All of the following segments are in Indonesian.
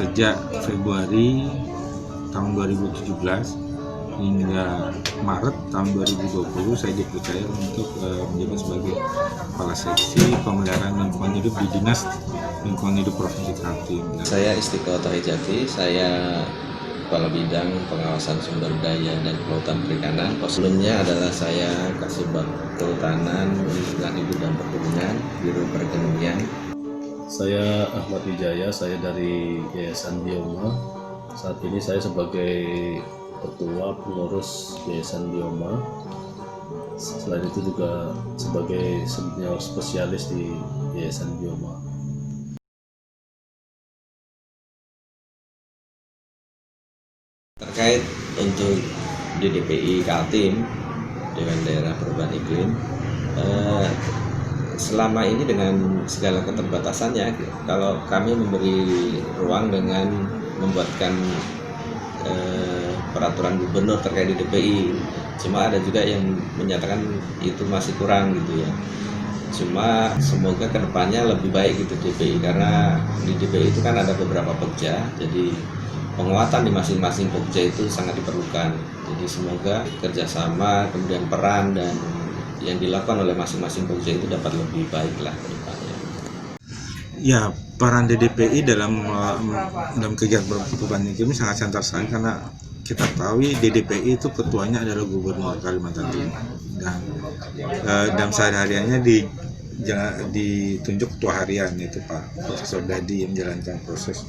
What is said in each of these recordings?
sejak Februari tahun 2017 hingga Maret tahun 2020 saya dipercaya untuk menjabat sebagai Kepala Seksi Pemeliharaan Lingkungan Hidup di Dinas Lingkungan Hidup Provinsi Kaltim. Saya Istiqomah Hijati, saya Kepala Bidang Pengawasan Sumber Daya dan Kelautan Perikanan. Sebelumnya adalah saya Kasubag Kehutanan, Lingkungan Hidup dan Perkebunan, Biro Perekonomian. Saya Ahmad Wijaya, saya dari Yayasan Bioma. Saat ini saya sebagai Ketua Pengurus Yayasan Bioma. Selain itu juga sebagai senior spesialis di Yayasan Bioma. Terkait untuk DDPI Kaltim, Dewan Daerah Perubahan Iklim, selama ini dengan segala keterbatasannya, kalau kami memberi ruang dengan membuatkan peraturan gubernur terkait DDPI, cuma ada juga yang menyatakan itu masih kurang gitu ya. Cuma semoga kedepannya lebih baik gitu DDPI, karena di DDPI itu kan ada beberapa pokja, jadi penguatan di masing-masing pokja itu sangat diperlukan. Jadi semoga kerjasama, kemudian peran dan yang dilakukan oleh masing-masing pokja itu dapat lebih baik lah ke depannya. Ya, peran DDPI dalam kegiatan perubahan iklim sangat sentral sekali, karena kita tahu DDPI itu ketuanya adalah Gubernur Kalimantan Timur, dan dalam sehari-hariannya ditunjuk ketua harian, yaitu Pak Profesor Dadi, yang menjalankan proses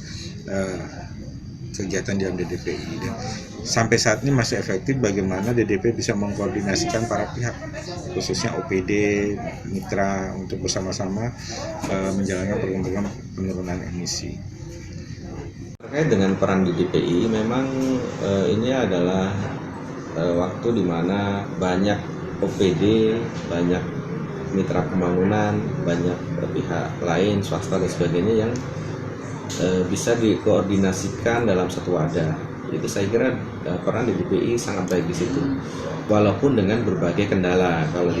kegiatan dalam DDPI. Dan sampai saat ini masih efektif bagaimana DDPI bisa mengkoordinasikan para pihak, khususnya OPD, mitra, untuk bersama-sama menjalankan program penurunan emisi. Terkait dengan peran DDPI, memang ini adalah waktu di mana banyak OPD, banyak mitra pembangunan, banyak pihak lain, swasta dan sebagainya yang bisa dikoordinasikan dalam satu wadah. Itu saya kira peran DDPI sangat baik di situ. Walaupun dengan berbagai kendala, kalau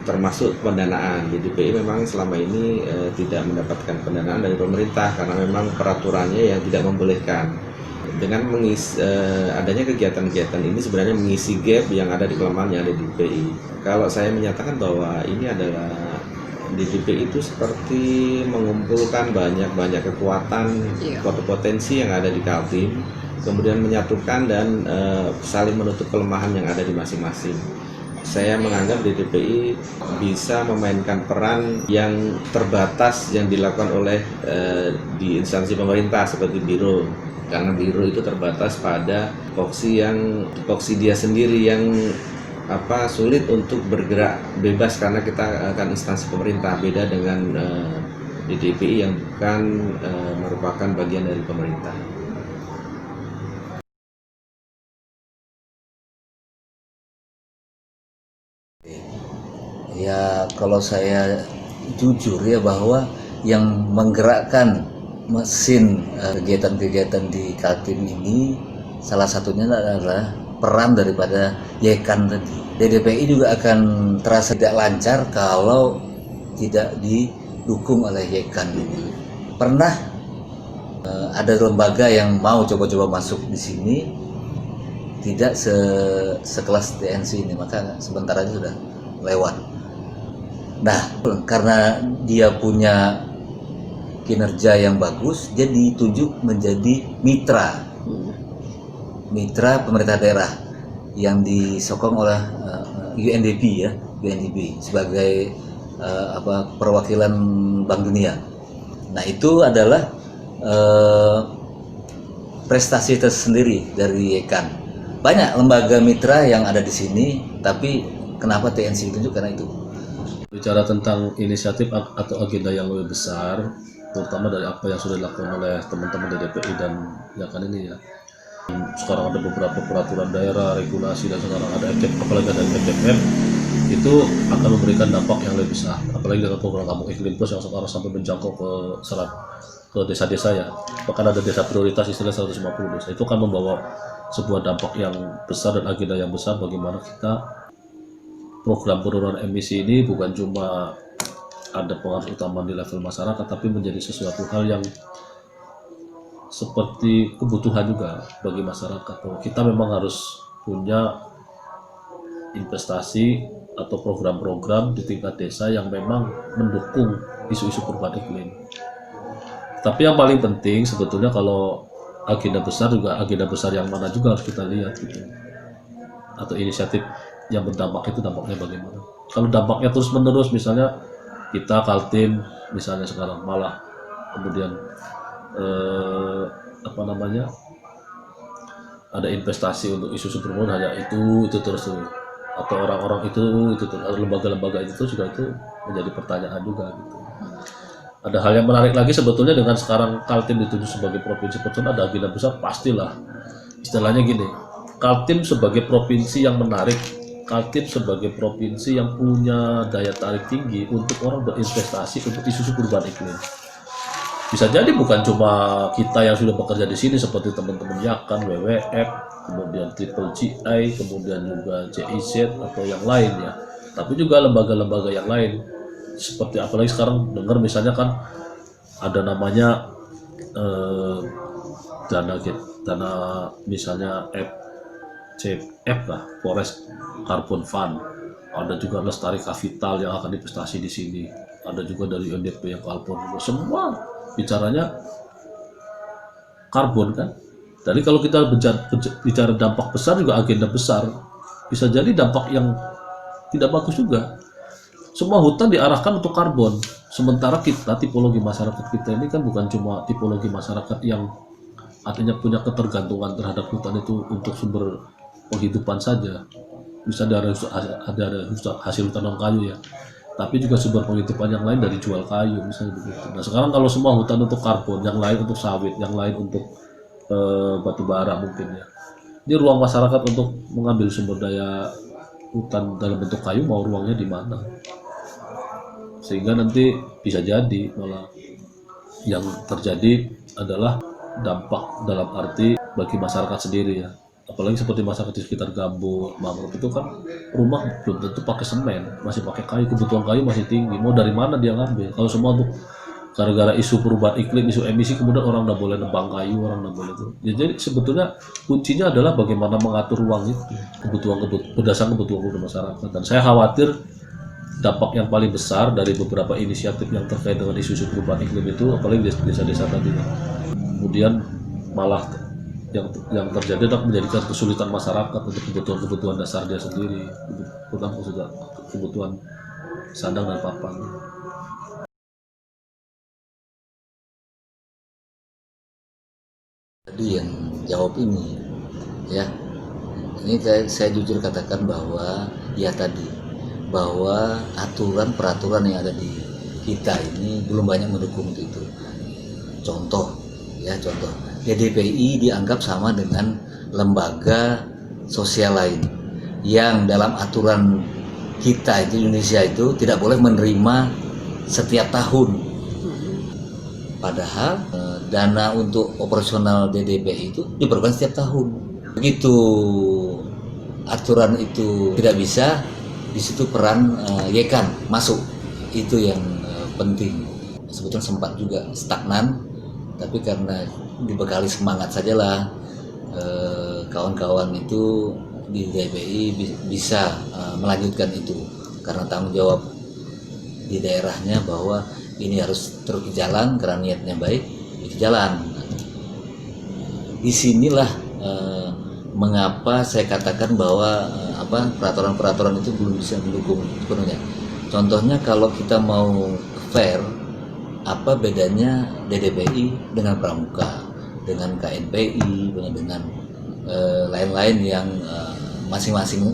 termasuk pendanaan, DDPI memang selama ini tidak mendapatkan pendanaan dari pemerintah karena memang peraturannya yang tidak membolehkan. Dengan adanya kegiatan-kegiatan ini sebenarnya mengisi gap yang ada di kelemahan yang ada di DDPI. Kalau saya menyatakan bahwa ini adalah DDPI itu seperti mengumpulkan banyak kekuatan, potensi yang ada di Kaltim, kemudian menyatukan dan saling menutup kelemahan yang ada di masing-masing. Saya menganggap DDPI bisa memainkan peran yang terbatas yang dilakukan oleh di instansi pemerintah seperti biro, karena biro itu terbatas pada tupoksi dia sendiri yang sulit untuk bergerak bebas karena kita akan instansi pemerintah, beda dengan DDPI yang bukan merupakan bagian dari pemerintah. Ya, kalau saya jujur ya, bahwa yang menggerakkan mesin kegiatan-kegiatan di Kaltim ini salah satunya adalah peran daripada YEKAN tadi. DDPI juga akan terasa tidak lancar kalau tidak didukung oleh YEKAN ini. Pernah ada lembaga yang mau coba-coba masuk di sini, tidak sekelas TNC ini, maka sebentar aja sudah lewat. Nah, karena dia punya kinerja yang bagus, dia ditunjuk menjadi mitra pemerintah daerah yang disokong oleh UNDP sebagai perwakilan Bank Dunia. Nah, itu adalah prestasi tersendiri dari YEKAN. Banyak lembaga mitra yang ada di sini, tapi kenapa TNC ditunjuk? Karena itu. Bicara tentang inisiatif atau agenda yang lebih besar, terutama dari apa yang sudah dilakukan oleh teman-teman DDPI dan YEKAN ini ya. Sekarang ada beberapa peraturan daerah, regulasi, dan sekarang ada apalagi ada FFF, itu akan memberikan dampak yang lebih besar. Apalagi dengan program Kampung Iklim Plus yang sekarang sampai menjangkau ke desa-desa ya. Bahkan ada desa prioritas istilah 150 desa. Itu akan membawa sebuah dampak yang besar dan agenda yang besar bagaimana kita program penurunan emisi ini bukan cuma ada pengaruh utama di level masyarakat, tapi menjadi sesuatu hal yang seperti kebutuhan juga bagi masyarakat. Bahwa kita memang harus punya investasi atau program-program di tingkat desa yang memang mendukung isu-isu perubahan iklim. Tapi yang paling penting sebetulnya kalau agenda besar juga agenda besar yang mana juga harus kita lihat gitu. Atau inisiatif yang berdampak itu dampaknya bagaimana. Kalau dampaknya terus-menerus misalnya kita Kaltim misalnya sekarang malah kemudian ada investasi untuk isu perubahan hanya itu terus atau orang-orang itu terus lembaga-lembaga itu juga itu menjadi pertanyaan juga gitu. Ada hal yang menarik lagi sebetulnya dengan sekarang Kaltim ditunjuk sebagai provinsi percontohan, ada agenda besar pastilah. Istilahnya gini, Kaltim sebagai provinsi yang menarik, Kaltim sebagai provinsi yang punya daya tarik tinggi untuk orang berinvestasi untuk isu perubahan iklim. Bisa jadi bukan cuma kita yang sudah bekerja di sini seperti teman-teman Yakan, WWF, kemudian Triple GI, kemudian juga CIZ atau yang lain ya. Tapi juga lembaga-lembaga yang lain. Seperti apalagi sekarang dengar misalnya kan ada namanya dana misalnya FCF lah, Forest Carbon Fund. Ada juga Lestari Capital yang akan investasi di sini. Ada juga dari UNDP yang karbon. Semua bicaranya karbon kan. Jadi kalau kita bicara dampak besar juga agenda besar, bisa jadi dampak yang tidak bagus juga. Semua hutan diarahkan untuk karbon, sementara kita tipologi masyarakat kita ini kan bukan cuma tipologi masyarakat yang artinya punya ketergantungan terhadap hutan itu untuk sumber penghidupan saja. Bisa ada hasil tanam kayu ya, tapi juga sumber penghidupan yang lain dari jual kayu misalnya begitu. Nah sekarang kalau semua hutan untuk karbon, yang lain untuk sawit, yang lain untuk batu bara mungkin ya. Ini ruang masyarakat untuk mengambil sumber daya hutan dalam bentuk kayu mau ruangnya di mana? Sehingga nanti bisa jadi malah yang terjadi adalah dampak dalam arti bagi masyarakat sendiri ya. Apalagi seperti masyarakat di sekitar gambut, mangrove itu kan rumah belum tentu pakai semen, masih pakai kayu, kebutuhan kayu masih tinggi. Mau dari mana dia ngambil? Kalau semua untuk gara-gara isu perubahan iklim, isu emisi, kemudian orang nggak boleh nebang kayu, orang nggak boleh itu. Ya, jadi sebetulnya kuncinya adalah bagaimana mengatur ruang itu, berdasarkan kebutuhan masyarakat. Dan saya khawatir dampak yang paling besar dari beberapa inisiatif yang terkait dengan isu perubahan iklim itu, apalagi di desa-desa tadi, kemudian malah yang terjadi adalah menjadikan kesulitan masyarakat untuk kebutuhan dasar dia sendiri, terutama juga kebutuhan sandang dan papan. Tadi yang jawab ini ya, ini saya jujur katakan bahwa ya tadi bahwa peraturan yang ada di kita ini belum banyak mendukung itu. Contoh DDPI dianggap sama dengan lembaga sosial lain yang dalam aturan kita itu Indonesia itu tidak boleh menerima setiap tahun. Padahal dana untuk operasional DDPI itu diperlukan setiap tahun. Begitu aturan itu tidak bisa, di situ peran Yekan masuk. Itu yang penting. Sebetulnya sempat juga stagnan, tapi karena dibekali semangat sajalah kawan-kawan itu di DPI bisa melanjutkan itu karena tanggung jawab di daerahnya bahwa ini harus terus jalan karena niatnya baik, itu jalan. Disinilah mengapa saya katakan bahwa peraturan-peraturan itu belum bisa mendukung sepenuhnya. Contohnya kalau kita mau fair, apa bedanya DDPI dengan Pramuka, dengan KNPI, dengan lain-lain yang masing-masing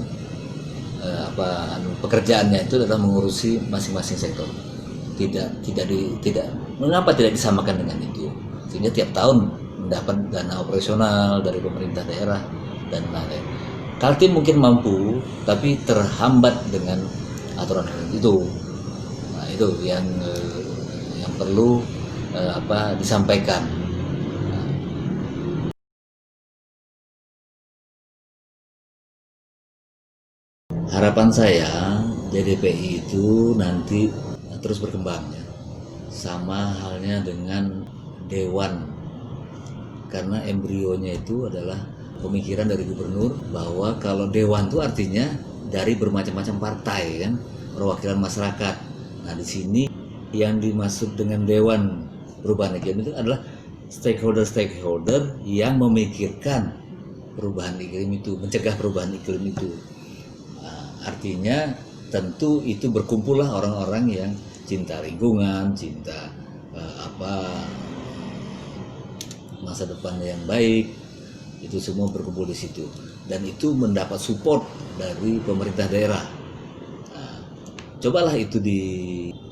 pekerjaannya itu adalah mengurusi masing-masing sektor. Mengapa tidak disamakan dengan itu? Sehingga tiap tahun mendapat dana operasional dari pemerintah daerah dan lain-lain. Kaltim mungkin mampu, tapi terhambat dengan aturan itu. Nah, itu yang perlu disampaikan. Harapan saya DDPI itu nanti terus berkembang ya. Sama halnya dengan Dewan karena embrionya itu adalah pemikiran dari gubernur bahwa kalau dewan itu artinya dari bermacam-macam partai kan, perwakilan masyarakat. Nah di sini yang dimaksud dengan dewan perubahan iklim itu adalah stakeholder yang memikirkan perubahan iklim itu, mencegah perubahan iklim itu. Nah, artinya tentu itu berkumpullah orang-orang yang cinta lingkungan, cinta masa depan yang baik, itu semua berkumpul di situ, dan itu mendapat support dari pemerintah daerah. Nah, cobalah itu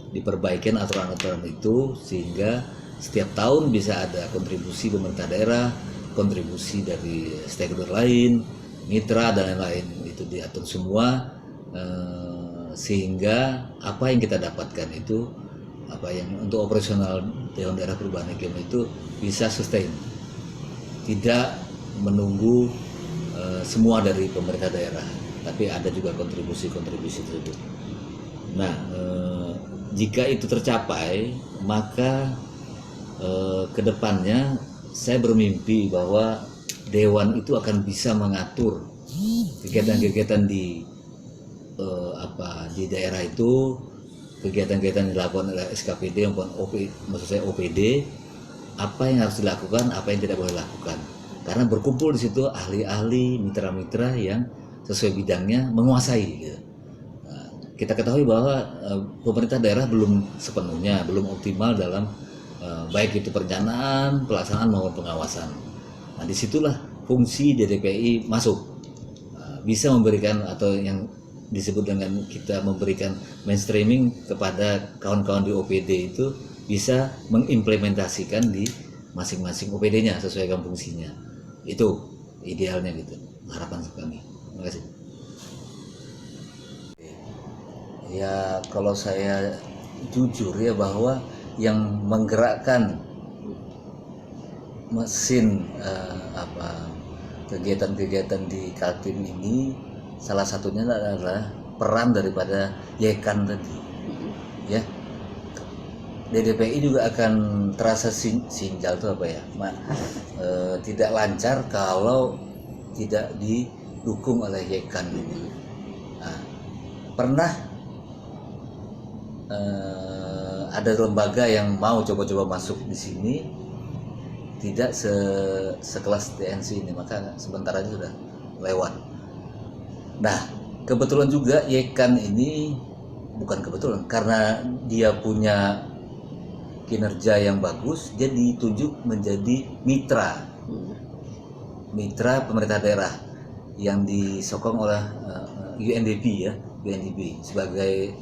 diperbaikin aturan-aturan itu sehingga setiap tahun bisa ada kontribusi pemerintah daerah, kontribusi dari stakeholder lain, mitra dan lain-lain, itu diatur semua sehingga apa yang kita dapatkan itu, apa yang untuk operasional Dewan Daerah Perubahan Iklim itu bisa sustain, tidak menunggu semua dari pemerintah daerah, tapi ada juga kontribusi tersebut. Nah, jika itu tercapai, maka kedepannya saya bermimpi bahwa Dewan itu akan bisa mengatur kegiatan-kegiatan di daerah itu, kegiatan-kegiatan yang dilakukan oleh SKPD maupun OPD, apa yang harus dilakukan, apa yang tidak boleh dilakukan. Karena berkumpul di situ ahli-ahli, mitra-mitra yang sesuai bidangnya menguasai. Gitu. Nah, kita ketahui bahwa pemerintah daerah belum sepenuhnya, belum optimal dalam baik itu perencanaan, pelaksanaan maupun pengawasan. Nah, disitulah fungsi DDPI masuk, bisa memberikan atau yang disebut dengan kita memberikan mainstreaming kepada kawan-kawan di OPD itu bisa mengimplementasikan di masing-masing OPD-nya sesuai dengan fungsinya. Itu idealnya gitu, harapan kami. Terima kasih. Ya kalau saya jujur ya bahwa yang menggerakkan mesin kegiatan-kegiatan di Kaltim ini salah satunya adalah peran daripada YEKAN tadi, ya. DDPI juga akan terasa sinjal itu apa ya, tidak lancar kalau tidak didukung oleh YEKAN ini. Nah, pernah ada lembaga yang mau coba-coba masuk di sini, tidak sekelas TNC ini, maka sebentar aja sudah lewat. Nah, kebetulan juga YEKAN ini, bukan kebetulan, karena dia punya kinerja yang bagus, dia ditunjuk menjadi mitra pemerintah daerah yang disokong oleh UNDP ya, UNDP sebagai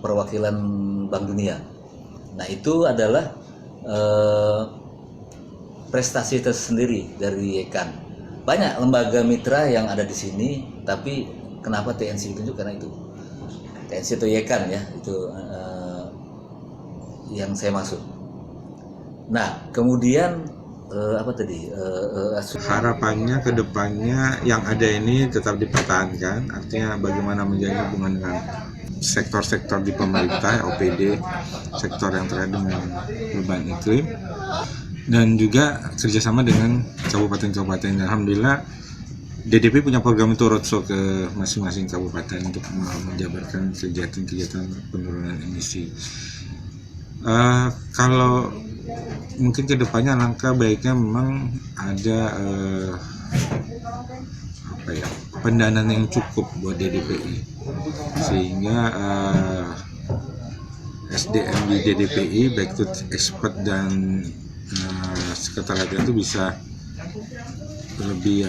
perwakilan Bank Dunia. Nah, itu adalah prestasi tersendiri dari YEKAN. Banyak lembaga mitra yang ada di sini, tapi kenapa TNC ditunjuk? Karena itu TNC atau YEKAN ya, itu yang saya maksud. Nah, kemudian harapannya ke depannya yang ada ini tetap dipertahankan, artinya bagaimana menjalin hubungan dengan sektor-sektor di pemerintah, OPD, sektor yang terkait dengan perubahan iklim, dan juga kerjasama dengan kabupaten-kabupaten. Alhamdulillah DDP punya program itu roadshow ke masing-masing kabupaten untuk menjabarkan kegiatan-kegiatan penurunan emisi. Kalau mungkin kedepannya langkah baiknya memang ada pendanaan yang cukup buat DDPI, sehingga SDM di DDPI baik itu expert dan sekretariat itu bisa lebih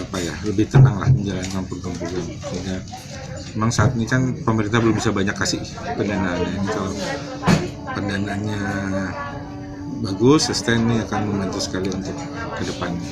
tenang lah menjalankan program-program. Sehingga memang saat ini kan pemerintah belum bisa banyak kasih pendanaan. Kalau pendanaannya bagus, sustain, ini akan membantu sekali untuk ke depannya.